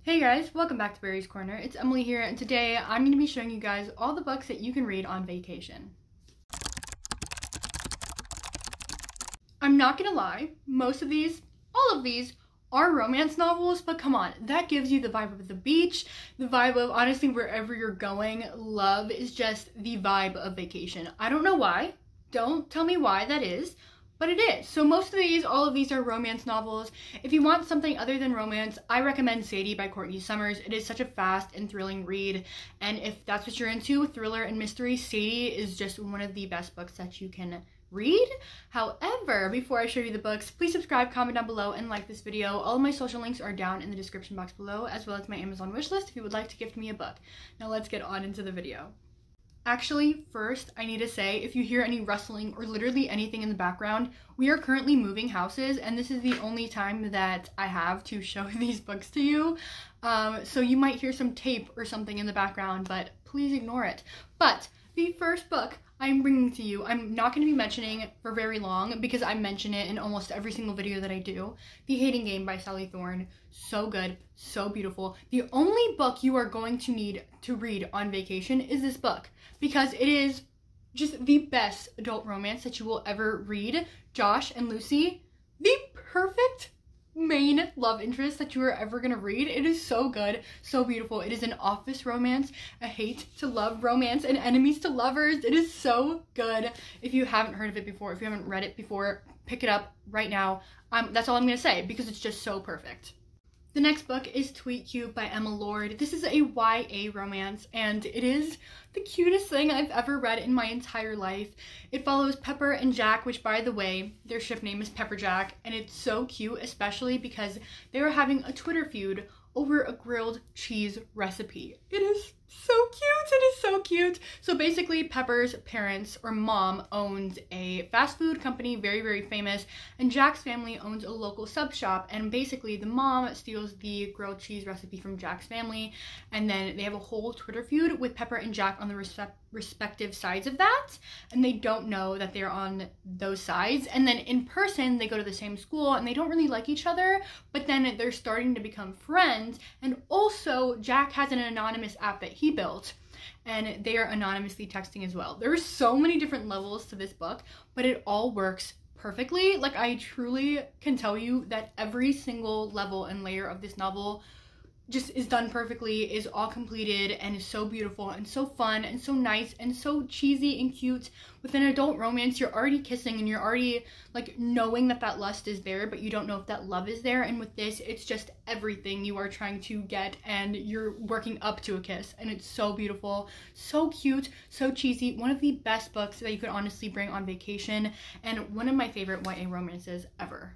Hey guys, welcome back to Berry's Corner. It's Emily here, and today I'm going to be showing you guys all the books that you can read on vacation. I'm not going to lie, all of these are romance novels, but come on, that gives you the vibe of the beach, the vibe of honestly wherever you're going. Love is just the vibe of vacation. I don't know why. Don't tell me why that is. But it is. So all of these are romance novels. If you want something other than romance, I recommend Sadie by Courtney Summers. It is such a fast and thrilling read. And if that's what you're into, thriller and mystery, Sadie is just one of the best books that you can read. However, before I show you the books, please subscribe, comment down below, and like this video. All of my social links are down in the description box below, as well as my Amazon wishlist if you would like to gift me a book. Now let's get on into the video. Actually, first, I need to say, if you hear any rustling or literally anything in the background, we are currently moving houses, and this is the only time that I have to show these books to you. So you might hear some tape or something in the background, but please ignore it. But the first book I'm bringing to you, I'm not going to be mentioning for very long because I mention it in almost every single video that I do. The Hating Game by Sally Thorne. So good, so beautiful. The only book you are going to need to read on vacation is this book because it is just the best adult romance that you will ever read. Josh and Lucy, the perfect main love interest that you are ever gonna read. It is so good, so beautiful. It is an office romance, a hate to love romance, and enemies to lovers. It is so good. If you haven't heard of it before, if you haven't read it before, pick it up right now. That's all I'm gonna say because it's just so perfect. The next book is Tweet Cute by Emma Lord. This is a YA romance, and it is the cutest thing I've ever read in my entire life. It follows Pepper and Jack, which, by the way, their ship name is Pepper Jack, and it's so cute, especially because they are having a Twitter feud over a grilled cheese recipe. It is so cute. It is so cute. So basically, Pepper's parents or mom owns a fast food company, very, very famous, and Jack's family owns a local sub shop, and basically the mom steals the grilled cheese recipe from Jack's family, and then they have a whole Twitter feud with Pepper and Jack on the respective sides of that, and they don't know that they're on those sides. And then in person, they go to the same school, and they don't really like each other, but then they're starting to become friends. And also, Jack has an anonymous app that he built, and they are anonymously texting as well. There are so many different levels to this book, but it all works perfectly. Like, I truly can tell you that every single level and layer of this novel just is done perfectly, is all completed, and is so beautiful and so fun and so nice and so cheesy and cute. With an adult romance, you're already kissing and you're already like knowing that that lust is there, but you don't know if that love is there. And with this, it's just everything you are trying to get, and you're working up to a kiss, and it's so beautiful, so cute, so cheesy. One of the best books that you could honestly bring on vacation, and one of my favorite YA romances ever.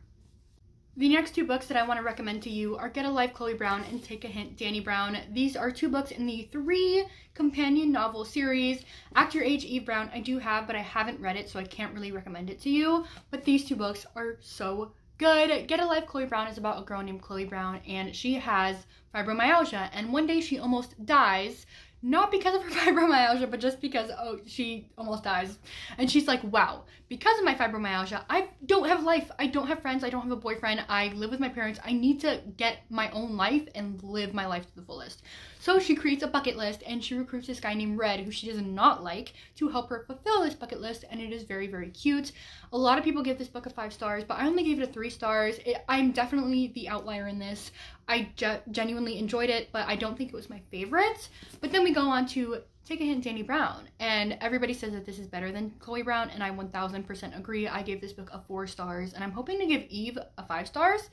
The next two books that I want to recommend to you are Get a Life, Chloe Brown, and Take a Hint, Dani Brown. These are two books in the 3 companion novel series. Act Your Age, Eve Brown, I do have, but I haven't read it, so I can't really recommend it to you. But these two books are so good. Get a Life, Chloe Brown is about a girl named Chloe Brown, and she has fibromyalgia, and one day she almost dies. Not because of her fibromyalgia, but just because, she almost dies. And she's like, wow, because of my fibromyalgia, I don't have life. I don't have friends. I don't have a boyfriend. I live with my parents. I need to get my own life and live my life to the fullest. So she creates a bucket list, and she recruits this guy named Red, who she does not like, to help her fulfill this bucket list, and it is very, very cute. A lot of people give this book a 5 stars, but I only gave it a 3 stars. I'm definitely the outlier in this. I genuinely enjoyed it, but I don't think it was my favorite. But then we go on to Take a Hint, Dani Brown, and everybody says that this is better than Chloe Brown, and I 1000% agree. I gave this book a 4 stars, and I'm hoping to give Eve a 5 stars.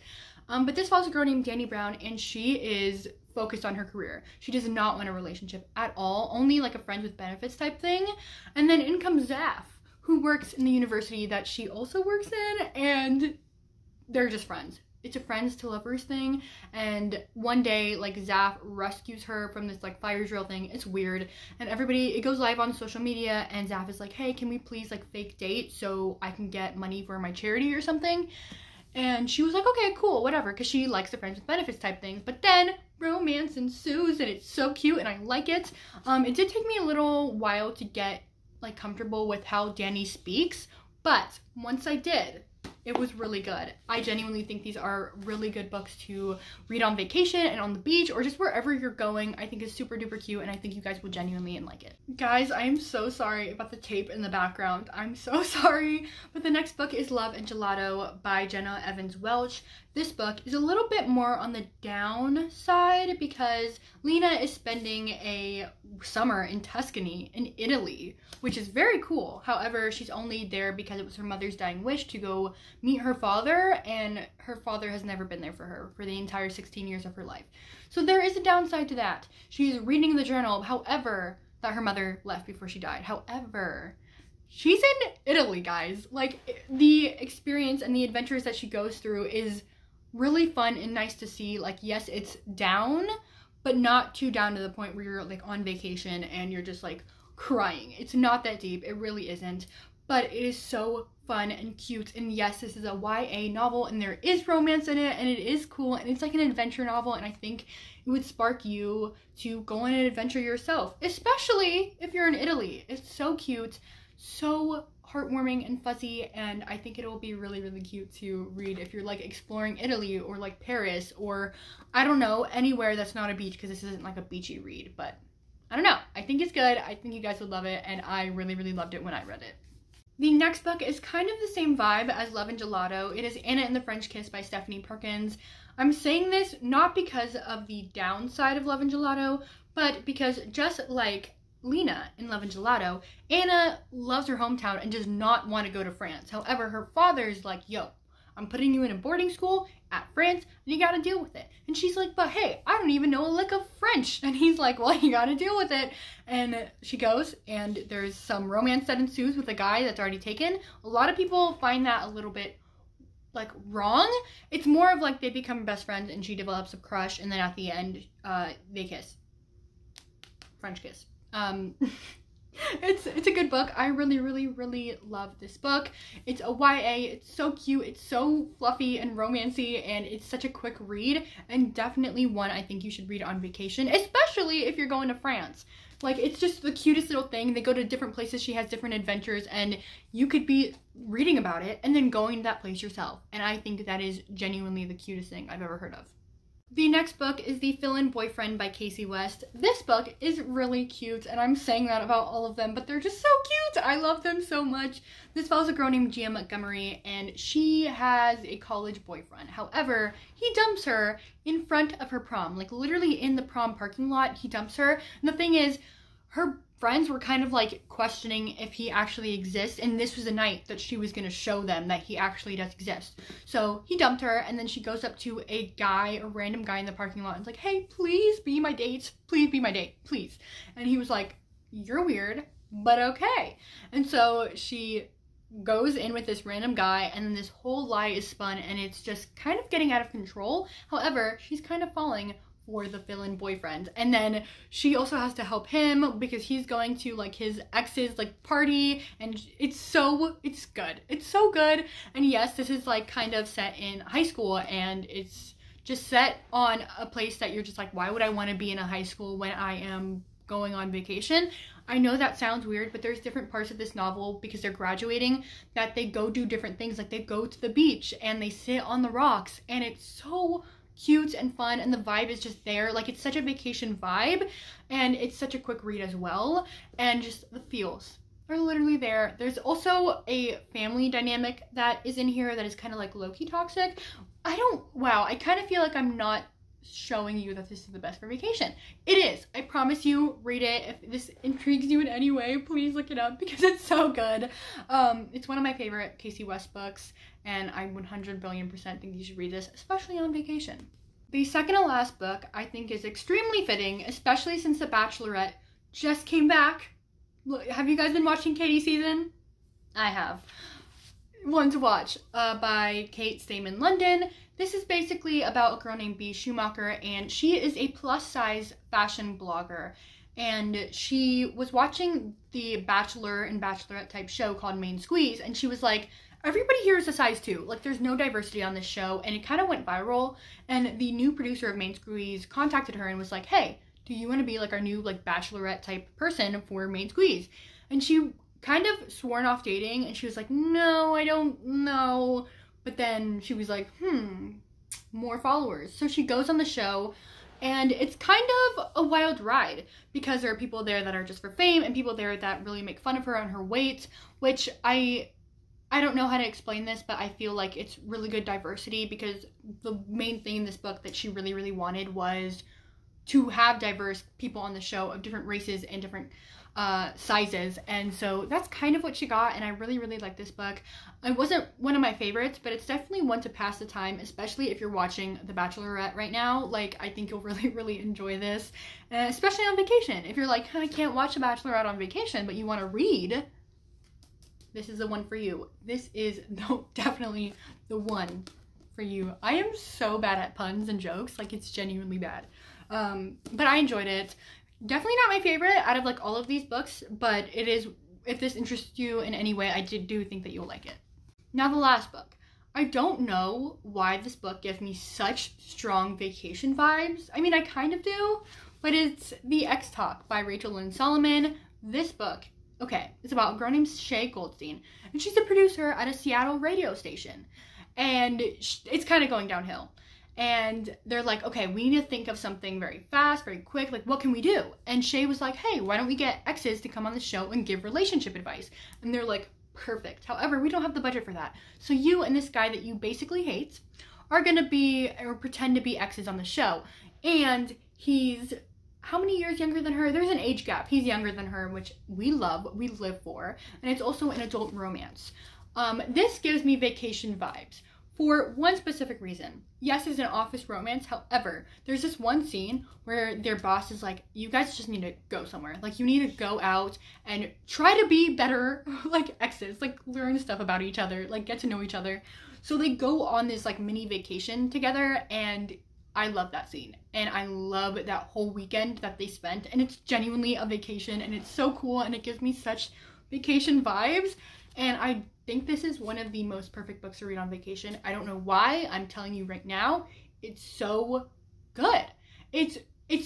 But this follows a girl named Dani Brown, and she is focused on her career. She does not want a relationship at all, only like a friends with benefits type thing. And then in comes Zaf, who works in the university that she also works in, and they're just friends. It's a friends to lovers thing, and one day, like, Zaf rescues her from this, like, fire drill thing. It's weird, and it goes live on social media, and Zaf is like, hey, can we please, like, fake date so I can get money for my charity or something? And she was like, okay, cool, whatever, because she likes the friends with benefits type thing. But then romance ensues, and it's so cute, and I like it. It did take me a little while to get, like, comfortable with how Dani speaks, but once I did, It was really good. I genuinely think these are really good books to read on vacation and on the beach or just wherever you're going. I think it's super duper cute and I think you guys will genuinely like it. Guys, I am so sorry about the tape in the background. I'm so sorry. But the next book is Love and Gelato by Jenna Welch. This book is a little bit more on the downside because Lena is spending a summer in Tuscany in Italy, which is very cool. However, she's only there because it was her mother's dying wish to go meet her father, and her father has never been there for her for the entire 16 years of her life. So there is a downside to that. She's reading the journal, however, that her mother left before she died. However, she's in Italy, guys. Like, the experience and the adventures that she goes through is really fun and nice to see. Like, yes, it's down, but not too down to the point where you're like on vacation and you're just like crying. It's not that deep. It really isn't. But it is so fun and cute. And yes, this is a YA novel and there is romance in it and it is cool and it's like an adventure novel, and I think it would spark you to go on an adventure yourself, especially if you're in Italy. It's so cute, so heartwarming and fuzzy, and I think it will be really, really cute to read if you're like exploring Italy or like Paris or I don't know, anywhere that's not a beach, because this isn't like a beachy read. But I don't know, I think it's good. I think you guys would love it, and I really, really loved it when I read it. The next book is kind of the same vibe as Love and Gelato. It is Anna and the French Kiss by Stephanie Perkins. I'm saying this not because of the downside of Love and Gelato, but because just like Lena in Love and Gelato, Anna loves her hometown and does not want to go to France. However, her father's like, yo, I'm putting you in a boarding school at France and you gotta deal with it. And she's like, but hey, I don't even know a lick of French. And he's like, well, you gotta deal with it. And she goes, and there's some romance that ensues with a guy that's already taken. A lot of people find that a little bit like wrong. It's more of like they become best friends and she develops a crush, and then at the end they kiss. French kiss. It's a good book. I really, really, really love this book. It's a YA. It's so cute. It's so fluffy and romancy, and it's such a quick read, and definitely one I think you should read on vacation, especially if you're going to France. Like, it's just the cutest little thing. They go to different places. She has different adventures, and you could be reading about it and then going to that place yourself. And I think that is genuinely the cutest thing I've ever heard of. The next book is the Fillin Boyfriend by Casey West. This book is really cute, and I'm saying that about all of them, but they're just so cute. I love them so much. This follows a girl named Gia Montgomery, and she has a college boyfriend. However, he dumps her in front of her prom, like literally in the prom parking lot. He dumps her, and the thing is, her friends were kind of like questioning if he actually exists, and this was the night that she was going to show them that he actually does exist. So he dumped her, and then she goes up to a random guy in the parking lot and is like, hey, please be my date. Please be my date, please. And he was like, you're weird, but okay. And so she goes in with this random guy, and then this whole lie is spun, and it's just kind of getting out of control. However, she's kind of falling for the Fillin boyfriend, and then she also has to help him because he's going to like his ex's like party, and it's good. It's so good. And yes, this is like kind of set in high school, and it's just set on a place that you're just like, why would I want to be in a high school when I am going on vacation? I know that sounds weird, but there's different parts of this novel because they're graduating that they go do different things. Like they go to the beach and they sit on the rocks, and it's so cute and fun, and the vibe is just there. Like, it's such a vacation vibe, and it's such a quick read as well, and just the feels are literally there. There's also a family dynamic that is in here that is kind of like low-key toxic. I kind of feel like I'm not showing you that this is the best for vacation. It is. I promise you, read it. If this intrigues you in any way, please look it up because it's so good. It's one of my favorite Casey West books, and I 100 billion% think you should read this, especially on vacation. The second to last book I think is extremely fitting, especially since The Bachelorette just came back. Look, have you guys been watching Katie season? I have. One to watch, by Kate Stayman London. This is basically about a girl named Bea Schumacher, and she is a plus-size fashion blogger. And she was watching the Bachelor and Bachelorette type show called Main Squeeze, and she was like, everybody here is a size 2. Like, there's no diversity on this show, and it kind of went viral. And the new producer of Main Squeeze contacted her and was like, hey, do you want to be like our new like Bachelorette type person for Main Squeeze? And she kind of sworn off dating, and she was like, no, I don't know. but then she was like, more followers. So she goes on the show, and it's kind of a wild ride because there are people there that are just for fame and people there that really make fun of her on her weight, which I don't know how to explain this, but I feel like it's really good diversity, because the main thing in this book that she really, really wanted was to have diverse people on the show of different races and different sizes. And so that's kind of what she got, and I really, really like this book. It wasn't one of my favorites, but it's definitely one to pass the time, especially if you're watching The Bachelorette right now. Like, I think you'll really, really enjoy this, especially on vacation. If you're like, I can't watch The Bachelorette on vacation, but you want to read, this is the one for you. This is definitely the one for you. I am so bad at puns and jokes, like it's genuinely bad. But I enjoyed it. Definitely not my favorite out of like all of these books, but it is, if this interests you in any way, I do think that you'll like it. Now the last book. I don't know why this book gives me such strong vacation vibes. I mean, I kind of do, but it's The X Talk by Rachel Lynn Solomon. This book, okay, it's about a girl named Shay Goldstein, and she's a producer at a Seattle radio station, and it's kind of going downhill. And they're like, okay, we need to think of something very fast, very quick, like what can we do? And Shay was like, hey, why don't we get exes to come on the show and give relationship advice? And they're like, perfect. However, we don't have the budget for that. So you and this guy that you basically hate are gonna be, or pretend to be, exes on the show. And he's how many years younger than her? There's an age gap. He's younger than her, which we love, we live for. And it's also an adult romance. This gives me vacation vibes for one specific reason. Yes, it's an office romance. However, there's this one scene where their boss is like, you guys just need to go somewhere. Like, you need to go out and try to be better, like exes, like learn stuff about each other, like get to know each other. So they go on this like mini vacation together, and I love that scene. And I love that whole weekend that they spent, and it's genuinely a vacation, and it's so cool, and it gives me such vacation vibes. And I think this is one of the most perfect books to read on vacation. I don't know why. I'm telling you right now, it's so good. It's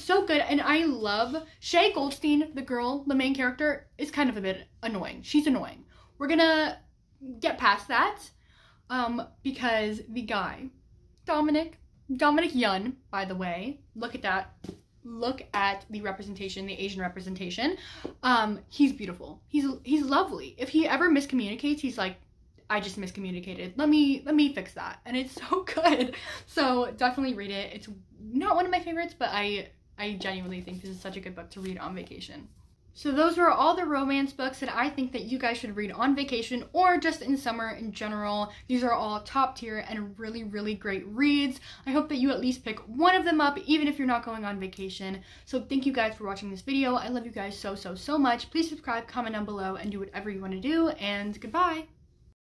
so good. And I love Shay Goldstein, the girl, the main character, is kind of a bit annoying. She's annoying. We're gonna get past that because the guy, Dominic Yun, by the way, look at that. Look at the representation, the Asian representation. He's beautiful. He's lovely. If he ever miscommunicates, he's like, I just miscommunicated. Let me fix that. And it's so good. So definitely read it. It's not one of my favorites, but I genuinely think this is such a good book to read on vacation. So those were all the romance books that I think that you guys should read on vacation or just in summer in general. These are all top tier and really, really great reads. I hope that you at least pick one of them up, even if you're not going on vacation. So thank you guys for watching this video. I love you guys so, so, so much. Please subscribe, comment down below, and do whatever you want to do, and goodbye.